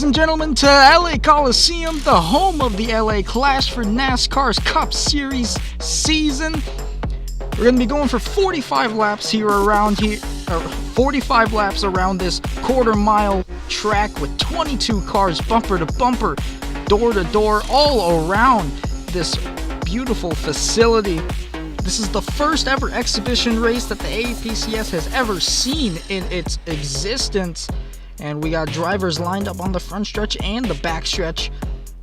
ladies and gentlemen, to LA Coliseum, the home of the LA Clash for NASCAR's Cup Series season. We're going to be going for 45 laps here around here, 45 laps around this quarter-mile track with 22 cars bumper to bumper, door to door, all around this beautiful facility. This is the first ever exhibition race that the AAPCS has ever seen in its existence. And we got drivers lined up on the front stretch and the back stretch,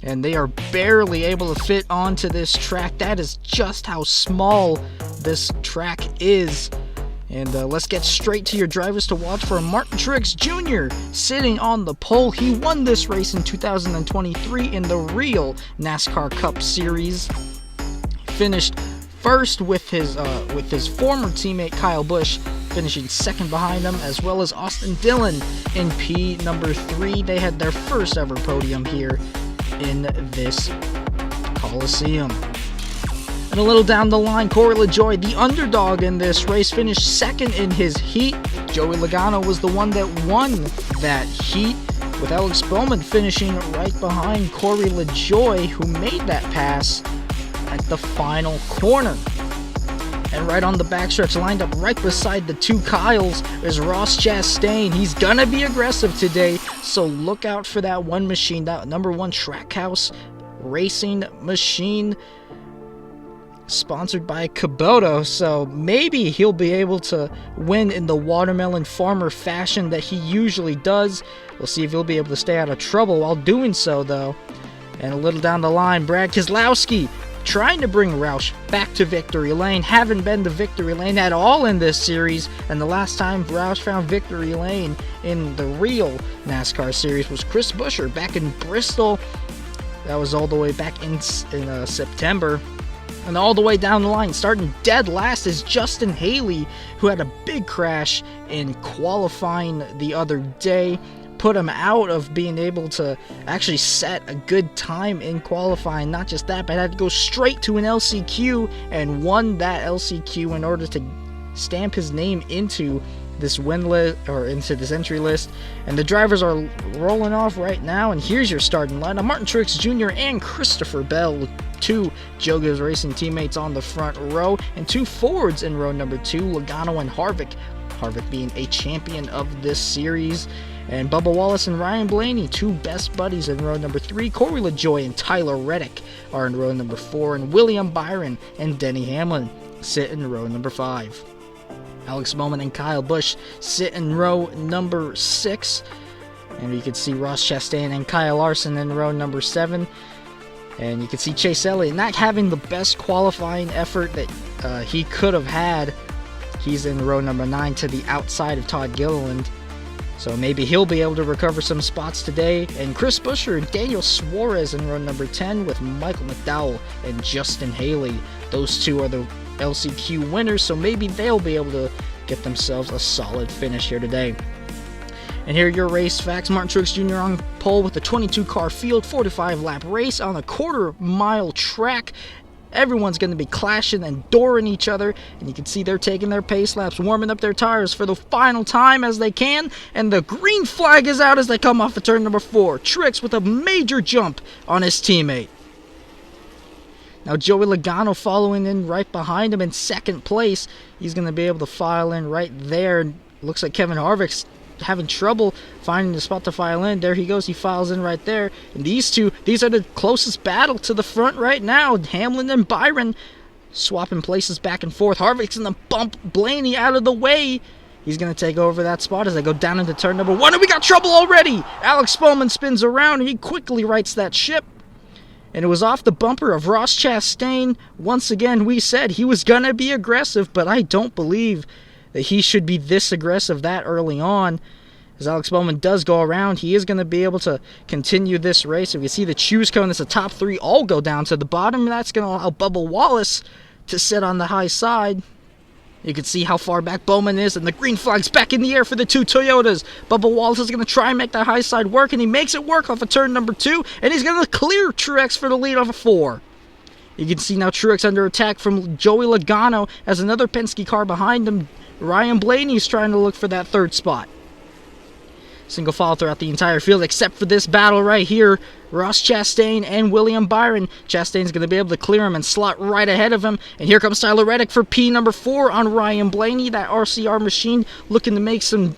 and they are barely able to fit onto this track. That is just how small this track is. And let's get straight to your drivers to watch for. Martin Truex Jr. sitting on the pole. He won this race in 2023 in the real NASCAR Cup Series. He finished first with his former teammate Kyle Busch, finishing second behind him, as well as Austin Dillon in P number 3. They had their first ever podium here in this Coliseum. And a little down the line, Corey LaJoie, the underdog in this race, finished second in his heat. Joey Logano was the one that won that heat, with Alex Bowman finishing right behind Corey LaJoie, who made that pass at the final corner. And right on the backstretch, lined up right beside the two Kyles, is Ross Chastain. He's gonna be aggressive today, so look out for that one machine, that number 1 Trackhouse racing machine, sponsored by Kubota. So maybe he'll be able to win in the watermelon farmer fashion that he usually does. We'll see if he'll be able to stay out of trouble while doing so, though. And a little down the line, Brad Keselowski trying to bring Roush back to victory lane. Haven't been to victory lane at all in this series, and the last time Roush found victory lane in the real NASCAR series was Chris Buescher back in Bristol. That was all the way back in September. And all the way down the line, starting dead last, is Justin Haley, who had a big crash in qualifying the other day. Put him out of being able to actually set a good time in qualifying. Not just that, but had to go straight to an LCQ and won that LCQ in order to stamp his name into this win list, or into this entry list. And the drivers are rolling off right now, and here's your starting lineup. Martin Truex Jr. and Christopher Bell, with 2 Joe Gibbs Racing teammates on the front row, and 2 Fords in row number 2, Logano and Harvick being a champion of this series. And Bubba Wallace and Ryan Blaney, 2 best buddies in row number 3. Corey LaJoie and Tyler Reddick are in row number 4. And William Byron and Denny Hamlin sit in row number 5. Alex Bowman and Kyle Busch sit in row number 6. And you can see Ross Chastain and Kyle Larson in row number 7. And you can see Chase Elliott not having the best qualifying effort that he could have had. He's in row number 9 to the outside of Todd Gilliland. So maybe he'll be able to recover some spots today. And Chris Buescher and Daniel Suarez in row number 10, with Michael McDowell and Justin Haley. Those 2 are the LCQ winners, so maybe they'll be able to get themselves a solid finish here today. And here are your race facts. Martin Truex Jr. on pole with a 22-car field, 45-lap race on a quarter-mile track. Everyone's going to be clashing and dooring each other, and you can see they're taking their pace laps, warming up their tires for the final time as they can, and the green flag is out as they come off of turn number 4. Truex with a major jump on his teammate. Now Joey Logano following in right behind him in second place. He's going to be able to file in right there. Looks like Kevin Harvick's having trouble finding the spot to file in. There he goes, he files in right there. And these are the closest battle to the front right now. Hamlin and Byron swapping places back and forth. Harvick's going to bump Blaney out of the way. He's going to take over that spot as they go down into turn number 1, and we got trouble already. Alex Bowman spins around, and he quickly rights that ship. And it was off the bumper of Ross Chastain. Once again, we said he was going to be aggressive, but I don't believe that he should be this aggressive that early on. As Alex Bowman does go around, he is going to be able to continue this race. If you see the choose cone, it's the top 3 all go down to the bottom. That's going to allow Bubba Wallace to sit on the high side. You can see how far back Bowman is, and the green flag's back in the air for the 2 Toyotas. Bubba Wallace is going to try and make that high side work, and he makes it work off of turn number 2, and he's going to clear Truex for the lead off of 4. You can see now Truex under attack from Joey Logano as another Penske car behind him. Ryan Blaney's trying to look for that 3rd spot. single file throughout the entire field, except for this battle right here. Ross Chastain and William Byron. Chastain's going to be able to clear him and slot right ahead of him. And here comes Tyler Reddick for P number 4 on Ryan Blaney. That RCR machine looking to make some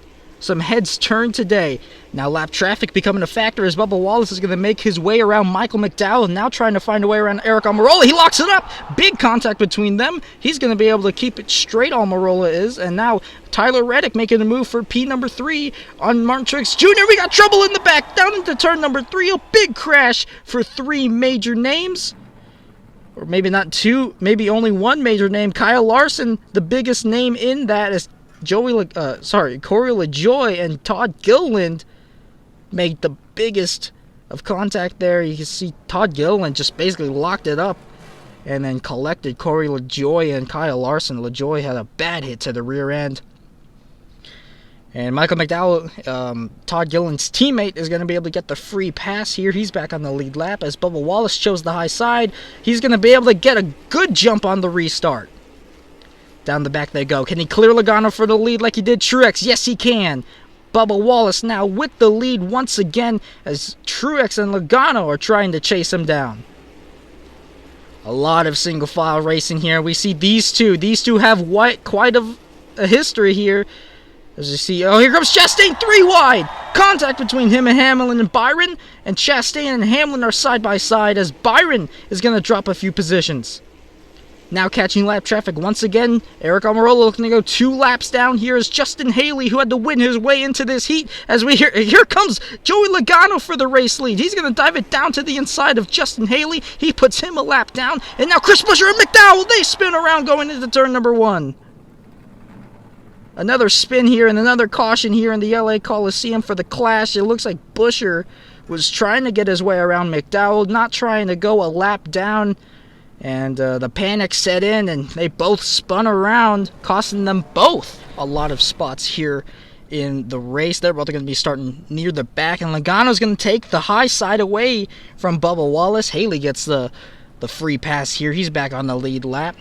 heads turn today. Now lap traffic becoming a factor as Bubba Wallace is going to make his way around Michael McDowell, now trying to find a way around Eric Almirola. He locks it up. Big contact between them. He's going to be able to keep it straight, Almirola is. And now Tyler Reddick making a move for P number 3 on Martin Truex Jr. We got trouble in the back. Down into turn number 3. A big crash for 3 major names. Or maybe not 2, maybe only 1 major name. Kyle Larson, the biggest name in that, is Corey LaJoie and Todd Gilliland made the biggest of contact there. You can see Todd Gilliland just basically locked it up and then collected Corey LaJoie and Kyle Larson. LaJoie had a bad hit to the rear end. And Michael McDowell, Todd Gilliland's teammate, is going to be able to get the free pass here. He's back on the lead lap as Bubba Wallace chose the high side. He's going to be able to get a good jump on the restart. Down the back they go. Can he clear Logano for the lead like he did Truex? Yes, he can. Bubba Wallace now with the lead once again as Truex and Logano are trying to chase him down. A lot of single file racing here. We see these two. These two have quite a history here. As you see, oh, here comes Chastain 3 wide. Contact between him and Hamlin and Byron. And Chastain and Hamlin are side by side as Byron is going to drop a few positions. Now catching lap traffic once again. Eric Almirola looking to go 2 laps down. Here is Justin Haley, who had to win his way into this heat. As we here comes Joey Logano for the race lead. He's going to dive it down to the inside of Justin Haley. He puts him a lap down. And now Chris Buescher and McDowell, they spin around going into turn number 1. Another spin here and another caution here in the LA Coliseum for the Clash. It looks like Buescher was trying to get his way around McDowell, not trying to go a lap down. And the panic set in, and they both spun around, costing them both a lot of spots here in the race. They're both going to be starting near the back, and Logano's going to take the high side away from Bubba Wallace. Haley gets the free pass here. He's back on the lead lap.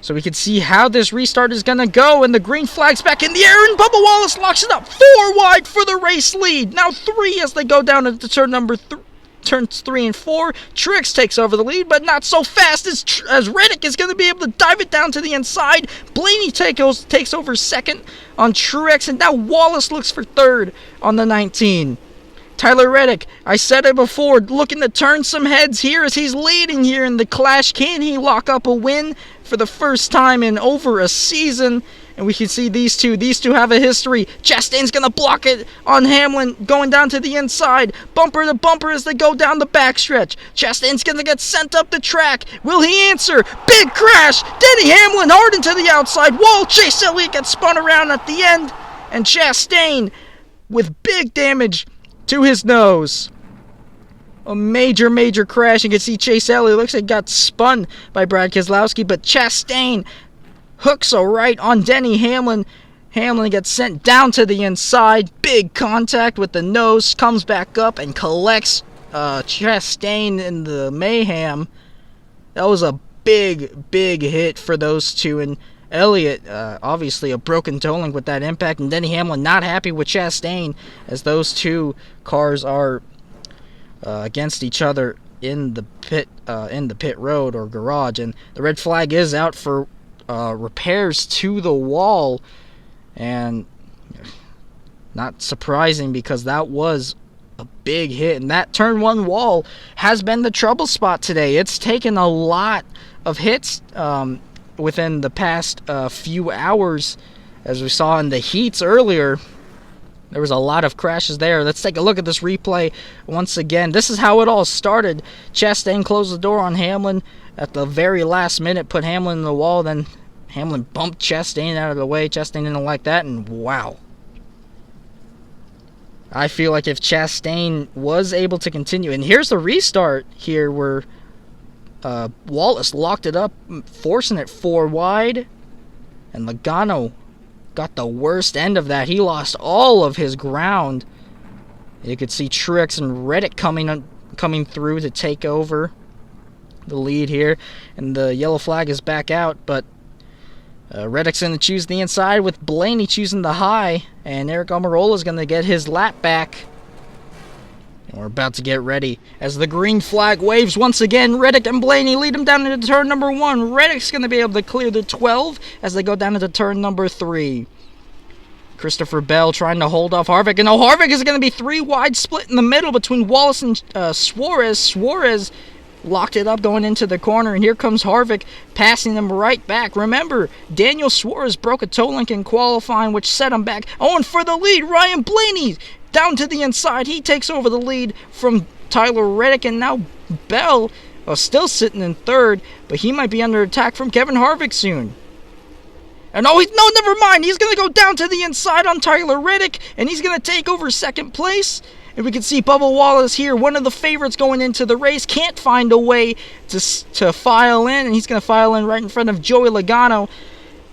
So we can see how this restart is going to go, and the green flag's back in the air, and Bubba Wallace locks it up 4 wide for the race lead. Now 3 as they go down into turn number 3. Turns 3 and 4. Truex takes over the lead, but not so fast as Reddick is going to be able to dive it down to the inside. Blaney takes over second on Truex, and now Wallace looks for third on the 19. Tyler Reddick, I said it before, looking to turn some heads here as he's leading here in the Clash. Can he lock up a win for the first time in over a season? And we can see these two. These two have a history. Chastain's going to block it on Hamlin going down to the inside. Bumper to bumper as they go down the backstretch. Chastain's going to get sent up the track. Will he answer? Big crash. Denny Hamlin hard into the outside wall. Chase Elliott gets spun around at the end. And Chastain with big damage to his nose. A major crash. You can see Chase Elliott looks like got spun by Brad Keselowski. But Chastain hooks a right on Denny Hamlin. Hamlin gets sent down to the inside. Big contact with the nose. Comes back up and collects Chastain in the mayhem. That was a big hit for those two. And Elliott, obviously a broken toe link with that impact. And Denny Hamlin not happy with Chastain as those two cars are against each other in the pit road or garage. And the red flag is out for repairs to the wall, and not surprising because that was a big hit, and that turn 1 wall has been the trouble spot today. It's taken a lot of hits within the past few hours, as we saw in the heats earlier. There was a lot of crashes there. Let's take a look at this replay once again. This is how it all started. Chastain closed the door on Hamlin at the very last minute, put Hamlin in the wall, then Hamlin bumped Chastain out of the way. Chastain didn't like that, and wow. I feel like if Chastain was able to continue, and here's the restart here where Wallace locked it up, forcing it 4 wide, and Logano got the worst end of that. He lost all of his ground. You could see Truex and Reddick coming through to take over the lead here, and the yellow flag is back out, but Reddick's going to choose the inside with Blaney choosing the high. And Eric Almirola is going to get his lap back. And we're about to get ready. As the green flag waves once again, Reddick and Blaney lead him down into turn number 1. Reddick's going to be able to clear the 12 as they go down into turn number 3. Christopher Bell trying to hold off Harvick. And Harvick is going to be 3 wide split in the middle between Wallace and Suarez. Suarez locked it up going into the corner, and here comes Harvick passing them right back. Remember, Daniel Suarez broke a toe link in qualifying, which set him back. And for the lead, Ryan Blaney down to the inside. He takes over the lead from Tyler Reddick, and now Bell still sitting in 3rd, but he might be under attack from Kevin Harvick soon. And no, never mind. He's going to go down to the inside on Tyler Reddick, and he's going to take over 2nd place. And we can see Bubba Wallace here, one of the favorites going into the race, can't find a way to file in, and he's going to file in right in front of Joey Logano.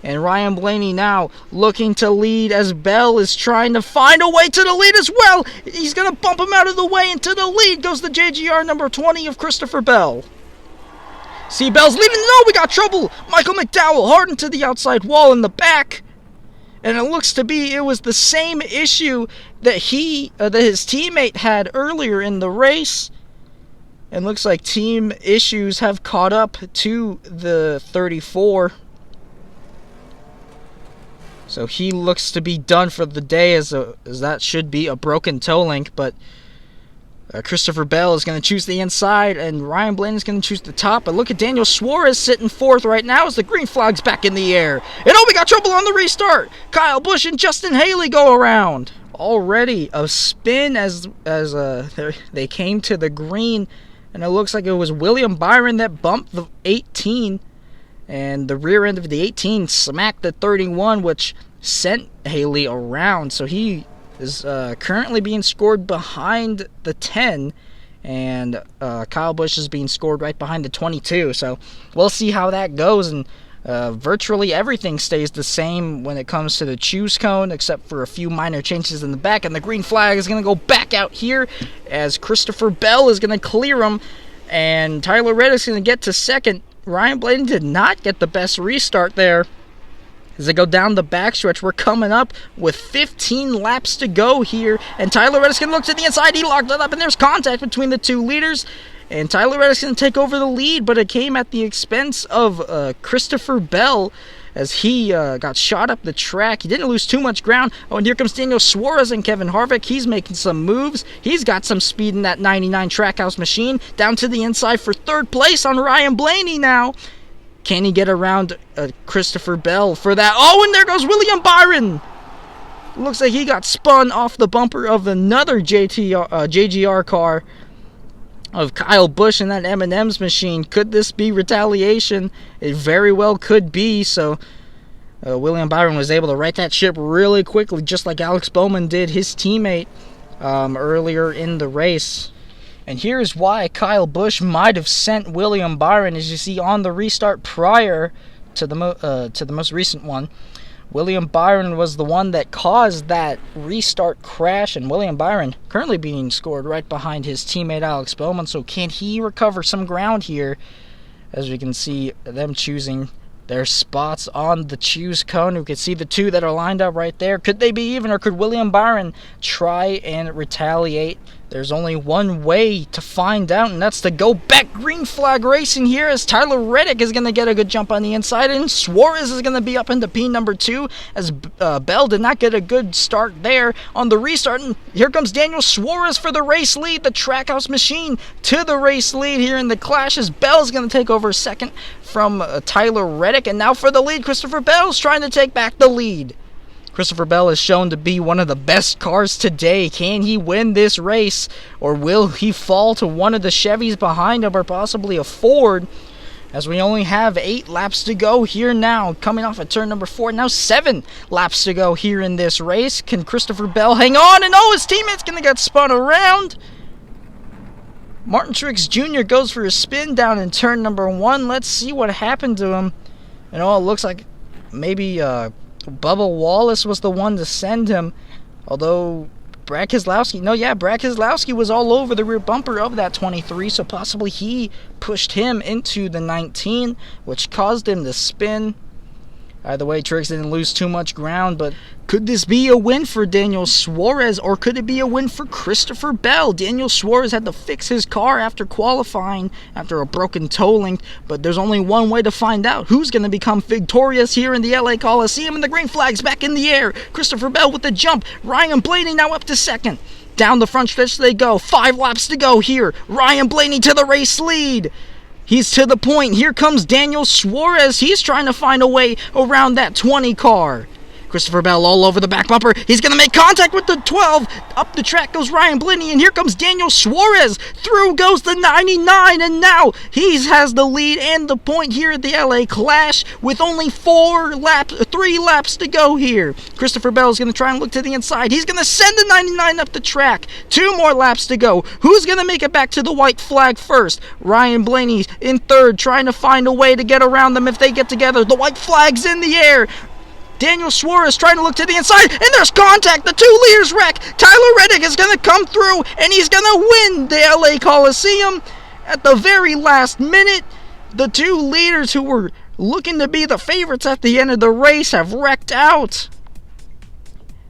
And Ryan Blaney now looking to lead as Bell is trying to find a way to the lead as well. He's going to bump him out of the way, and to the lead goes the JGR number 20 of Christopher Bell. See, Bell's leading. No, we got trouble. Michael McDowell hard into the outside wall in the back. And it looks to be it was the same issue that his teammate had earlier in the race. And looks like team issues have caught up to the 34. So he looks to be done for the day as that should be a broken toe link. But Christopher Bell is going to choose the inside, and Ryan Blaney is going to choose the top. But look at Daniel Suarez sitting 4th right now as the green flag's back in the air. And we got trouble on the restart. Kyle Busch and Justin Haley go around. Already a spin as they came to the green, and it looks like it was William Byron that bumped the 18, and the rear end of the 18 smacked the 31, which sent Haley around. So he is currently being scored behind the 10, and Kyle Busch is being scored right behind the 22. So we'll see how that goes, and virtually everything stays the same when it comes to the choose cone, except for a few minor changes in the back. And the green flag is going to go back out here as Christopher Bell is going to clear him, and Tyler Reddick's going to get to 2nd. Ryan Blaney did not get the best restart there. As they go down the backstretch, we're coming up with 15 laps to go here. And Tyler Reddick's going to look to the inside. He locked it up, and there's contact between the 2 leaders. And Tyler Reddick's going to take over the lead, but it came at the expense of Christopher Bell as he got shot up the track. He didn't lose too much ground. And here comes Daniel Suarez and Kevin Harvick. He's making some moves. He's got some speed in that 99 Trackhouse machine. Down to the inside for 3rd place on Ryan Blaney now. Can he get around Christopher Bell for that? And there goes William Byron. Looks like he got spun off the bumper of another JGR car of Kyle Busch in that M&M's machine. Could this be retaliation? It very well could be. So William Byron was able to right that ship really quickly, just like Alex Bowman did his teammate earlier in the race. And here's why Kyle Busch might have sent William Byron, as you see on the restart prior to the most recent one. William Byron was the one that caused that restart crash, and William Byron currently being scored right behind his teammate Alex Bowman. So can he recover some ground here? As we can see them choosing their spots on the choose cone. We can see the 2 that are lined up right there. Could they be even, or could William Byron try and retaliate? There's only one way to find out, and that's to go back. Green flag racing here as Tyler Reddick is going to get a good jump on the inside, and Suarez is going to be up into P number 2 as Bell did not get a good start there on the restart. And here comes Daniel Suarez for the race lead, the Trackhouse machine to the race lead here in the Clash, as Bell is going to take over 2nd from Tyler Reddick. And now for the lead, Christopher Bell's trying to take back the lead. Christopher Bell is shown to be one of the best cars today. Can he win this race, or will he fall to one of the Chevys behind him, or possibly a Ford, as we only have 8 laps to go here now, coming off of turn number 4. Now 7 laps to go here in this race. Can Christopher Bell hang on? And his teammate's going to get spun around. Martin Truex Jr. goes for a spin down in turn number 1. Let's see what happened to him. And it looks like maybe Bubba Wallace was the one to send him, although Brad Keselowski was all over the rear bumper of that 23, so possibly he pushed him into the 19, which caused him to spin. Either way, Trix didn't lose too much ground, but could this be a win for Daniel Suarez, or could it be a win for Christopher Bell? Daniel Suarez had to fix his car after qualifying, after a broken toe link, but there's only one way to find out who's going to become victorious here in the LA Coliseum, and the green flag's back in the air. Christopher Bell with the jump. Ryan Blaney now up to second. Down the front stretch they go. 5 laps to go here. Ryan Blaney to the race lead. He's to the point. Here comes Daniel Suarez. He's trying to find a way around that 20 car. Christopher Bell all over the back bumper. He's going to make contact with the 12. Up the track goes Ryan Blaney, and here comes Daniel Suarez. Through goes the 99, and now he has the lead and the point here at the LA Clash with only 3 laps to go here. Christopher Bell is going to try and look to the inside. He's going to send the 99 up the track. 2 more laps to go. Who's going to make it back to the white flag first? Ryan Blaney in third, trying to find a way to get around them if they get together. The white flag's in the air. Daniel Suarez trying to look to the inside, and there's contact. The 2 leaders wreck. Tyler Reddick is going to come through, and he's going to win the LA Coliseum at the very last minute. The 2 leaders who were looking to be the favorites at the end of the race have wrecked out.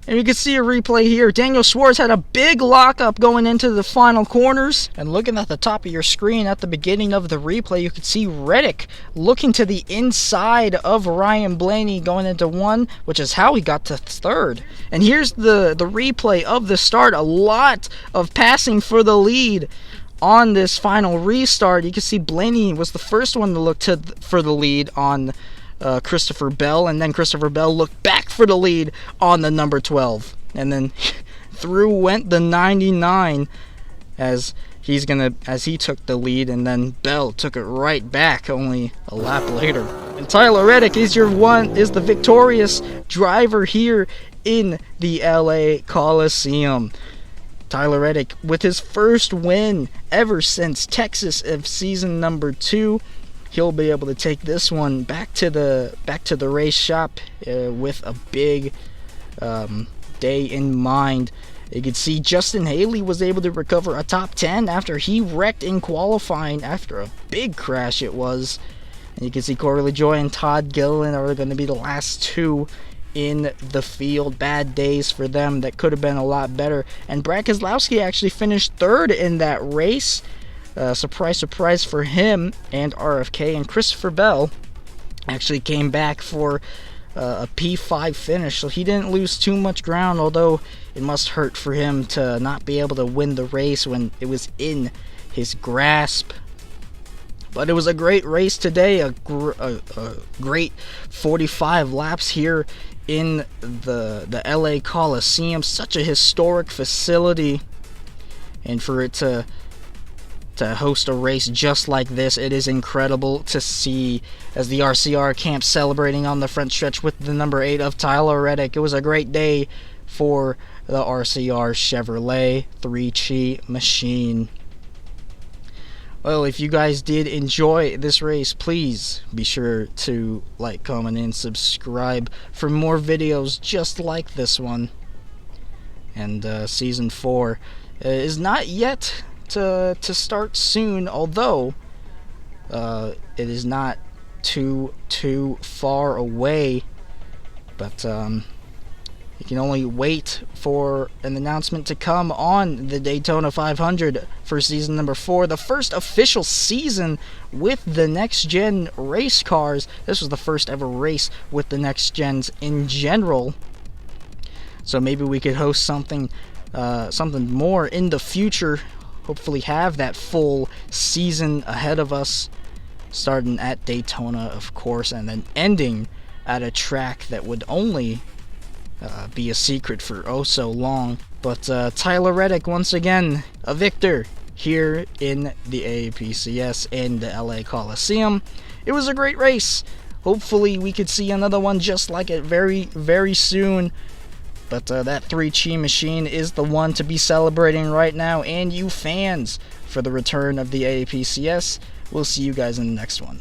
And you can see a replay here. Daniel Suarez had a big lockup going into the final corners. And looking at the top of your screen at the beginning of the replay, you can see Reddick looking to the inside of Ryan Blaney going into 1, which is how he got to 3rd. And here's the replay of the start. A lot of passing for the lead on this final restart. You can see Blaney was the first one to look for the lead on Christopher Bell, and then Christopher Bell looked back for the lead on the number 12, and then through went the 99 as he took the lead, and then Bell took it right back only a lap later. And Tyler Reddick is the victorious driver here in the LA Coliseum. Tyler Reddick with his first win ever since Texas of season number 2. He'll be able to take this one back to the race shop with a big day in mind. You can see Justin Haley was able to recover a top 10 after he wrecked in qualifying after a big crash it was. And you can see Corey LaJoie and Todd Gilliland are going to be the last 2 in the field. Bad days for them. That could have been a lot better. And Brad Keselowski actually finished 3rd in that race. Surprise, surprise for him and RFK. And Christopher Bell actually came back for a P5 finish, so he didn't lose too much ground, although it must hurt for him to not be able to win the race when it was in his grasp. But it was a great race today, a great 45 laps here in the LA Coliseum. Such a historic facility, and for it to host a race just like this, it is incredible to see, as the RCR camp celebrating on the front stretch with the number 8 of Tyler Reddick. It was a great day for the RCR Chevrolet 3-Chi machine. Well, if you guys did enjoy this race, please be sure to like, comment, and subscribe for more videos just like this one. And Season 4 is not yet to start soon, although it is not too far away, but you can only wait for an announcement to come on the Daytona 500 for season number 4, the first official season with the next gen race cars. This was the first ever race with the next gens in general, so maybe we could host something more in the future. Hopefully have that full season ahead of us, starting at Daytona, of course, and then ending at a track that would only be a secret for oh so long. But Tyler Reddick, once again, a victor here in the AAPCS and the LA Coliseum. It was a great race. Hopefully we could see another one just like it very, very soon. But that 3-Chi machine is the one to be celebrating right now, and you fans, for the return of the AAPCS. We'll see you guys in the next one.